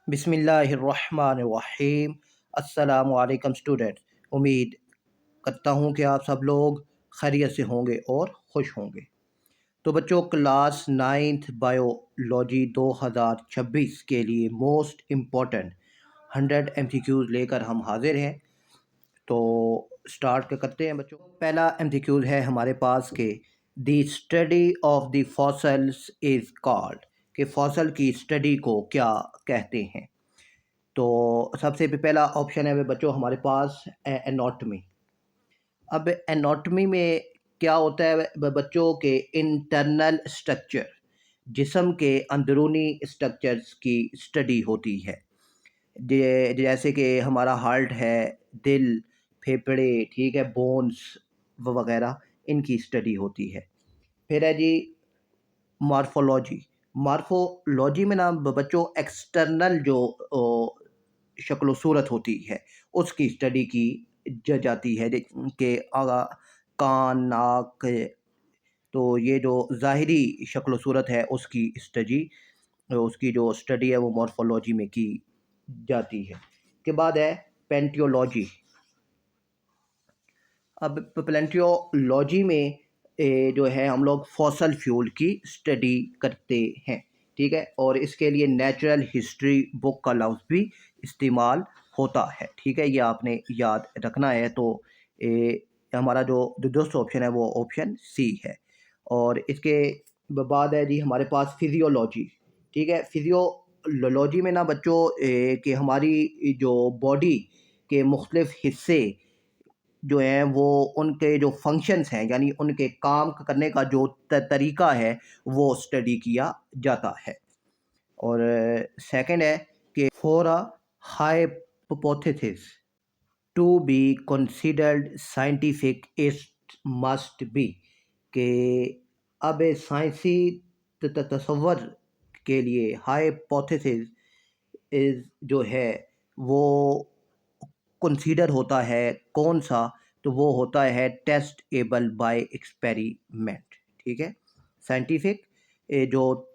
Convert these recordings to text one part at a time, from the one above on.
बिस्मिल्लाहिर्रहमानिर्रहीम। अस्सलामु अलैकुम स्टूडेंट्स। उम्मीद करता हूँ कि आप सब लोग खैरियत से होंगे और खुश होंगे। तो बच्चों, क्लास नाइन्थ बायोलॉजी 2026 के लिए मोस्ट इम्पॉर्टेंट 100 MCQs लेकर हम हाजिर हैं। तो स्टार्ट करते हैं बच्चों। पहला MCQs है हमारे पास के the study of the fossils is called, कि फॉसल की स्टडी को क्या कहते हैं। तो सबसे पहला ऑप्शन है बच्चों हमारे पास एनाटॉमी। अब एनाटॉमी में क्या होता है बच्चों के इंटरनल स्ट्रक्चर, जिस्म के अंदरूनी स्ट्रक्चर्स की स्टडी होती है। जैसे कि हमारा हार्ट है, दिल, फेफड़े, ठीक है, बोन्स वगैरह, इनकी स्टडी होती है। फिर है जी मार्फोलॉजी। मार्फोलॉजी में ना बच्चों एक्सटर्नल जो शक्ल सूरत होती है उसकी स्टडी की जाती है, कि कान, नाक, तो ये जो ज़ाहिरी शक्ल सूरत है उसकी जो स्टडी है वो मॉर्फोलॉजी में की जाती है। के बाद है पेंटियोलॉजी। अब पेलेंटियोलॉजी में जो है हम लोग फॉसल फ्यूल की स्टडी करते हैं, ठीक है, और इसके लिए नेचुरल हिस्ट्री बुक का लफ्ज़ भी इस्तेमाल होता है, ठीक है, ये आपने याद रखना है। तो हमारा जो दोस्त ऑप्शन है वो ऑप्शन सी है। और इसके बाद है जी हमारे पास फिजियोलॉजी, ठीक है। फिजियोलॉजी में ना बच्चों कि हमारी जो बॉडी के मुख्तलिफ हिस्से जो हैं वो उनके जो फंक्शंस हैं, यानी उनके काम करने का जो तरीका है वो स्टडी किया जाता है। और सेकंड है कि for a hypothesis to be considered scientific it must be, कि अब साइंसी तसव्वुर के लिए हाइपोथेसिस इज जो है वो कंसीडर होता है कौन सा, तो वो होता है टेस्ट एबल बाय एक्सपेरिमेंट, ठीक है। साइंटिफिक जो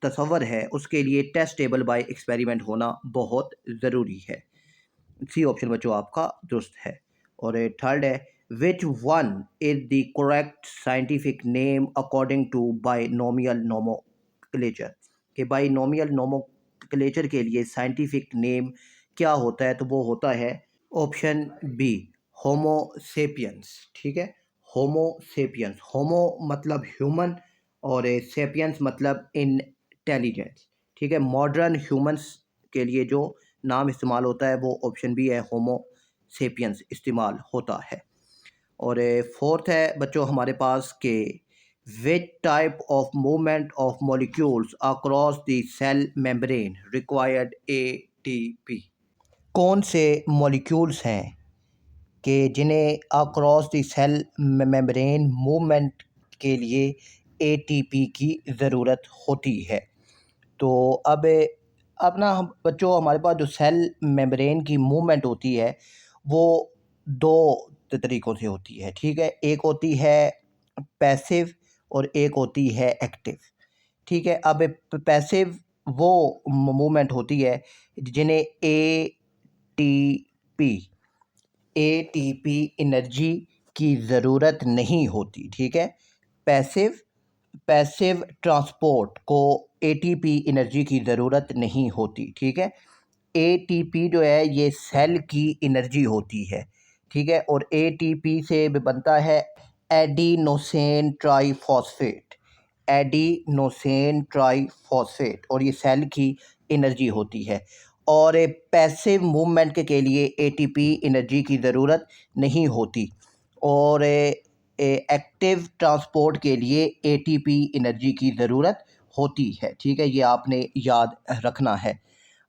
तसव्वुर है उसके लिए टेस्ट एबल बाय एक्सपेरिमेंट होना बहुत ज़रूरी है। सी ऑप्शन बच्चों आपका दुरुस्त है। और थर्ड है which one is the correct scientific name according to binomial nomenclature, कि बाइनोमियल नोमेनक्लेचर के लिए साइंटिफिक नेम क्या होता है, तो वो होता है ऑप्शन बी होमो सेपियंस, ठीक है। होमो सेपियंस, होमो मतलब ह्यूमन और सेपियंस मतलब इंटेलिजेंस, ठीक है। मॉडर्न ह्यूमंस के लिए जो नाम इस्तेमाल होता है वो ऑप्शन बी है, होमो सेपियंस इस्तेमाल होता है। और फोर्थ है बच्चों हमारे पास के which type of movement of molecules across the cell membrane required ATP, कौन से मॉलिक्यूल्स हैं कि जिन्हें across the cell membrane movement के लिए ATP की ज़रूरत होती है। तो अब ना हम बच्चों हमारे पास जो सेल मेम्ब्रेन की मूवमेंट होती है वो दो तरीक़ों से होती है, ठीक है। एक होती है पैसिव और एक होती है एक्टिव, ठीक है। अब पैसिव वो मूवमेंट होती है जिन्हें ATP एनर्जी की ज़रूरत नहीं होती, ठीक है। पैसिव पैसिव ट्रांसपोर्ट को ATP एनर्जी की ज़रूरत नहीं होती, ठीक है। ATP जो है ये सेल की एनर्जी होती है, ठीक है। और ATP से बनता है एडिनोसिन ट्राईफॉस्फेट, एडिनोसिन ट्राईफॉस्फेट, और ये सेल की एनर्जी होती है। और पैसिव मूवमेंट के लिए ATP एनर्जी की ज़रूरत नहीं होती, और एक्टिव ट्रांसपोर्ट के लिए ATP एनर्जी की ज़रूरत होती है, ठीक है, ये आपने याद रखना है।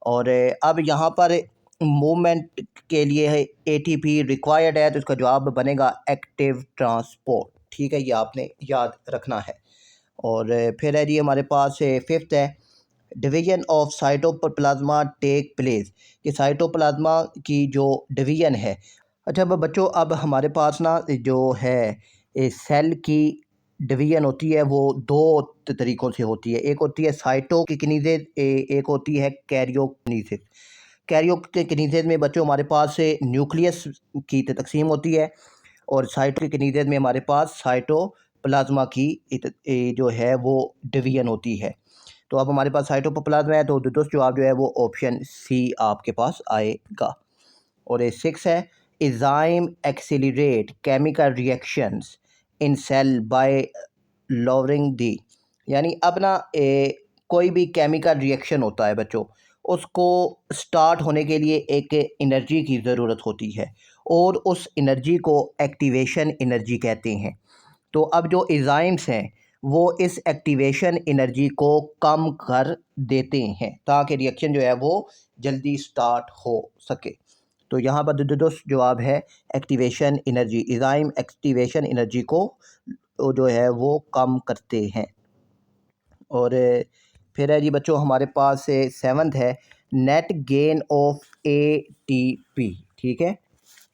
और अब यहाँ पर मूवमेंट के लिए ATP रिक्वायर्ड है तो इसका जवाब बनेगा एक्टिव ट्रांसपोर्ट, ठीक है, ये आपने याद रखना है। और फिर है जी हमारे पास फिफ्थ है division of cytoplasm take place, कि साइटोप्लाज्मा की जो डिवीजन है। अच्छा अब बच्चों अब हमारे पास ना जो है सेल की डिवीजन होती है वो दो तरीक़ों से होती है। एक होती है साइटोकिनेसिस, एक होती है कैरियोकिनेसिस। कैरियोकिनेसिस में बच्चों हमारे पास न्यूक्लियस की तक़सीम होती है, और साइटोकिनेसिस में हमारे पास साइटोप्लाज्मा की जो है वो डिवीजन होती है। तो अब हमारे पास साइटोप्लाज्मा है, तो दोस्त जवाब जो है वो ऑप्शन सी आपके पास आएगा। और ये 6 है, enzyme accelerate chemical reactions in cell by lowering the. यानी अब ना कोई भी केमिकल रिएक्शन होता है बच्चों, उसको स्टार्ट होने के लिए एक एनर्जी की ज़रूरत होती है, और उस एनर्जी को एक्टिवेशन एनर्जी कहते हैं। तो अब जो एंजाइम्स हैं वो इस एक्टिवेशन एनर्जी को कम कर देते हैं ताकि रिएक्शन जो है वो जल्दी स्टार्ट हो सके। तो यहाँ पर दोस्त जवाब है activation energy. Enzyme activation energy को जो है वो कम करते हैं। और फिर है जी बच्चों हमारे पास 7th है, नेट गेन ऑफ एटीपी। ठीक है,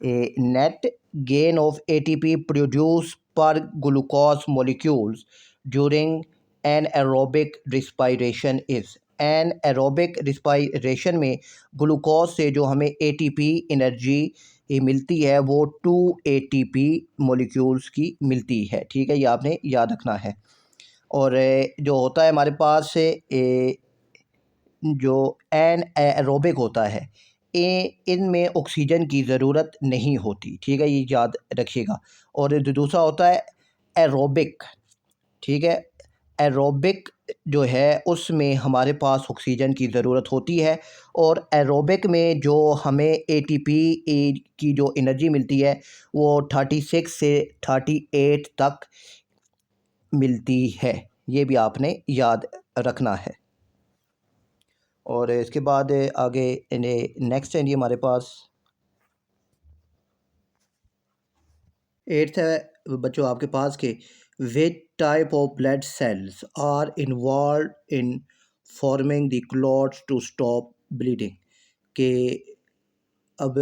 net gain of ATP produce per glucose molecules during anaerobic respiration is. Anaerobic respiration में ग्लूकोज से जो हमें एटीपी एनर्जी मिलती है वो 2 एटीपी मॉलिक्यूल्स की मिलती है। ठीक है, ये आपने याद रखना है। और जो होता है हमारे पास जो एन एरोबिक होता है, इनमें ऑक्सीजन की ज़रूरत नहीं होती। ठीक है, ये याद रखिएगा। और जो दूसरा होता है एरोबिक। ठीक है, एरोबिक जो है उसमें हमारे पास ऑक्सीजन की ज़रूरत होती है, और एरोबिक में जो हमें एटीपी की जो एनर्जी मिलती है वो 36 से 38 तक मिलती है। ये भी आपने याद रखना है। और इसके बाद आगे नेक्स्ट है जी हमारे पास 8th है बच्चों आपके पास के, which type of blood cells are involve in forming the clots to stop bleeding. के अब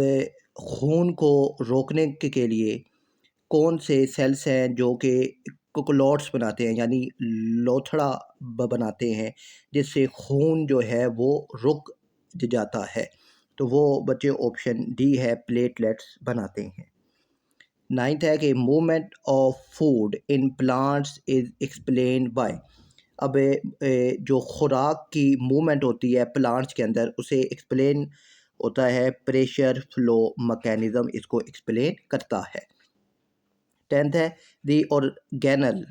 खून को रोकने के लिए कौन से सेल्स हैं जो कि क्लॉट्स बनाते हैं, यानी लोथड़ा बनाते हैं, जिससे खून जो है वो रुक जाता है। तो वो बच्चे ऑप्शन डी है, प्लेटलेट्स बनाते हैं। 9th है कि movement of food in plants is explained bye. अब जो खुराक की मूवमेंट होती है प्लांट्स के अंदर उसे एक्सप्लेन होता है प्रेशर फ्लो मैकेनिज़्म, इसको एक्सप्लेन करता है। 10th है, the organelle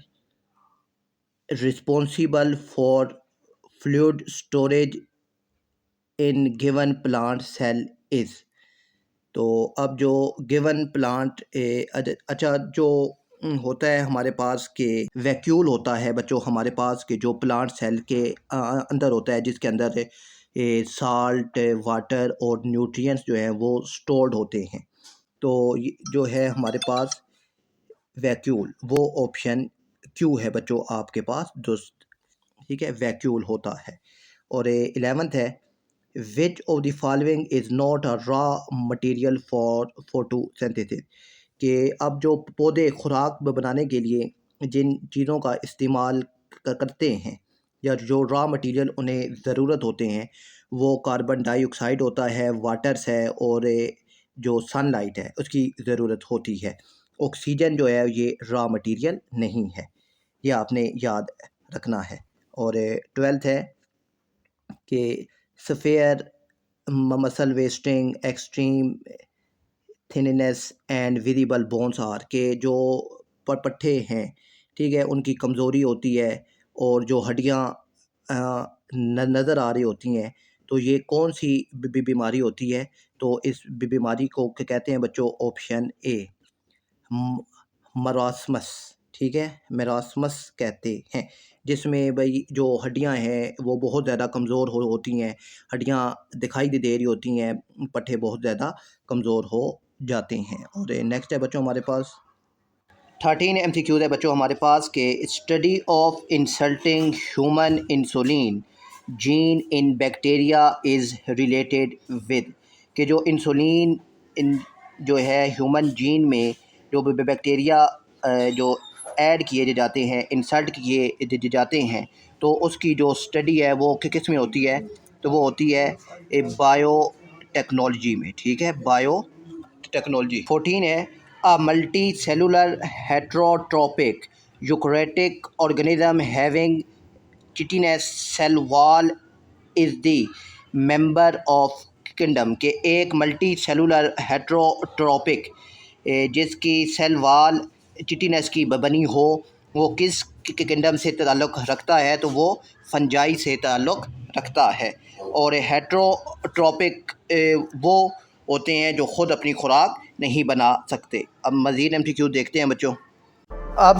responsible for fluid storage in given plant cell is. तो अब जो गिवन प्लांट अच्छा जो होता है हमारे पास के वैक्यूल होता है बच्चों हमारे पास के जो प्लांट सेल के अंदर होता है, जिसके अंदर साल्ट, वाटर और न्यूट्रिएंट्स जो हैं वो स्टोर्ड होते हैं। तो जो है हमारे पास वैक्यूल, वो ऑप्शन क्यू है बच्चों आपके पास दोस्त। ठीक है, वैक्यूल होता है। और 11th है, which of the following is not a raw material for photosynthesis. कि अब जो पौधे खुराक बनाने के लिए जिन चीज़ों का इस्तेमाल करते हैं, या जो रॉ मटेरियल उन्हें ज़रूरत होते हैं, वो कार्बन डाइऑक्साइड होता है, वाटर्स है, और जो सनलाइट है उसकी ज़रूरत होती है। ऑक्सीजन जो है ये रॉ मटेरियल नहीं है, ये आपने याद रखना है। और 12th है कि severe muscle wasting extreme thinness and visible bones are. के जो पट्ठे हैं, ठीक है, उनकी कमज़ोरी होती है, और जो हड्डियाँ नज़र आ रही होती हैं। तो ये कौन सी बीमारी होती है? तो इस बीमारी को कहते हैं बच्चों ऑप्शन ए, मरासमस। ठीक है, मरासमस कहते हैं, जिसमें भाई जो हड्डियां हैं वो बहुत ज़्यादा कमज़ोर होती हैं, हड्डियां दिखाई दे रही होती हैं, पट्टे बहुत ज़्यादा कमज़ोर हो जाते हैं। और नेक्स्ट है बच्चों हमारे पास 13 MCQs है बच्चों हमारे पास के, study of insulting human insulin gene in bacteria is related with. कि जो इंसुलिन जो है ह्यूमन जीन में जो बैक्टीरिया जो ऐड किए जाते हैं, इंसर्ट किए जाते हैं, तो उसकी जो स्टडी है वो किस में होती है, तो वो होती है बायोटेक्नोलॉजी में। ठीक है, बायोटेक्नोलॉजी। 14 है a multicellular heterotrophic eukaryotic organism having chitinous cell wall is the member of kingdom के एक मल्टी सेलुलर हेट्रोट्रोपिक जिसकी सेल वाल चिटिनस की बनी हो, वो किस किंगडम से ताल्लुक़ रखता है, तो वो फंजाई से ताल्लुक़ रखता है। और हेट्रोट्रोपिक वो होते हैं जो ख़ुद अपनी खुराक नहीं बना सकते। अब मज़ीद MCQ देखते हैं बच्चों। अब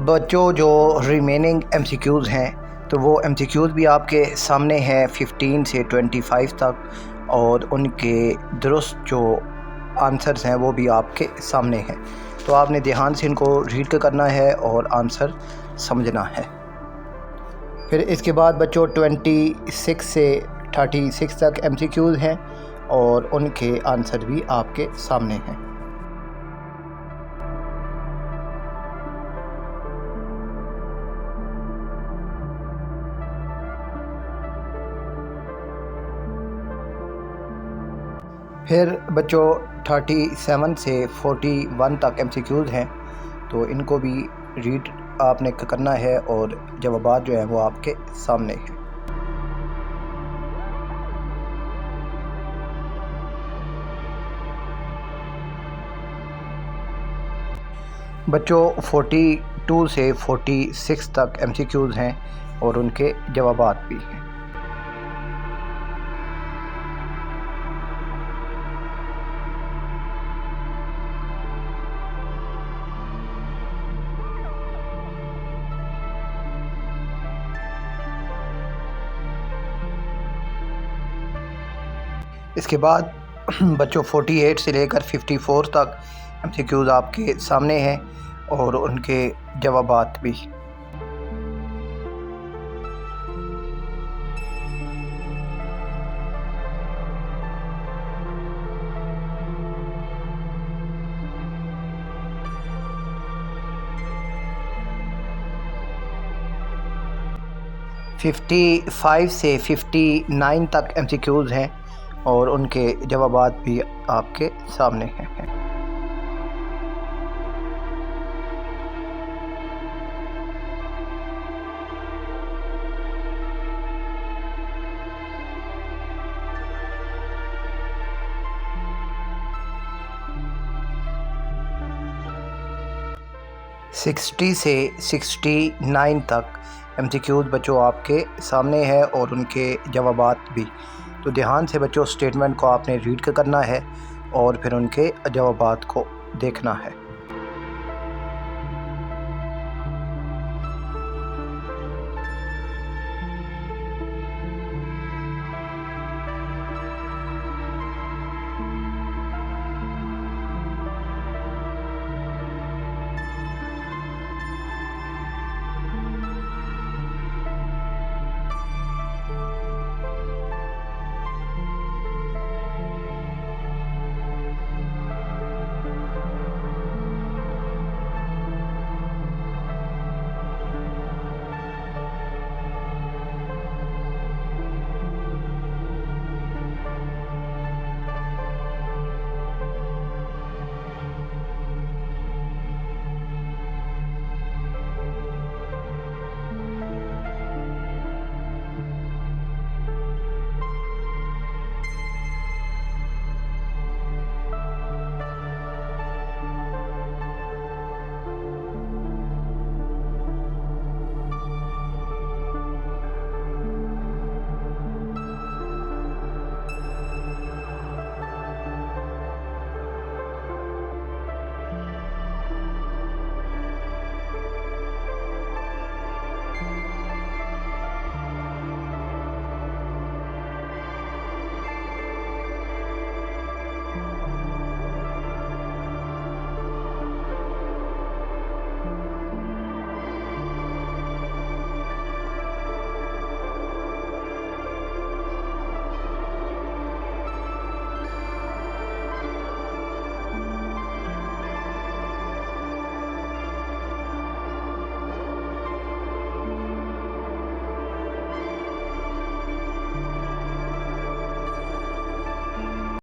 बच्चों जो रिमेनिंग MCQs हैं, तो वो MCQs भी आपके सामने हैं 15 से 25 तक, और उनके दुरुस्त जो आंसर्स हैं वो भी आपके सामने हैं। तो आपने ध्यान से इनको रीड करना है और आंसर समझना है। फिर इसके बाद बच्चों 26 से 36 तक MCQs हैं और उनके आंसर भी आपके सामने हैं। फिर बच्चों 37 से 41 तक MCQs हैं, तो इनको भी रीड आपने करना है और जवाबात जो हैं वो आपके सामने हैं। बच्चों 42 से 46 तक MCQs हैं और उनके जवाबात भी हैं। इसके बाद बच्चों 48 से लेकर 54 तक MCQs आपके सामने हैं और उनके जवाबात भी। फिफ्टी 55 से 59 तक MCQs हैं और उनके जवाबात भी आपके सामने हैं। सिक्सटी से 69 तक MCQs बच्चों आपके सामने है और उनके जवाबात भी। तो ध्यान से बच्चों स्टेटमेंट को आपने रीड करना है और फिर उनके जवाबात को देखना है।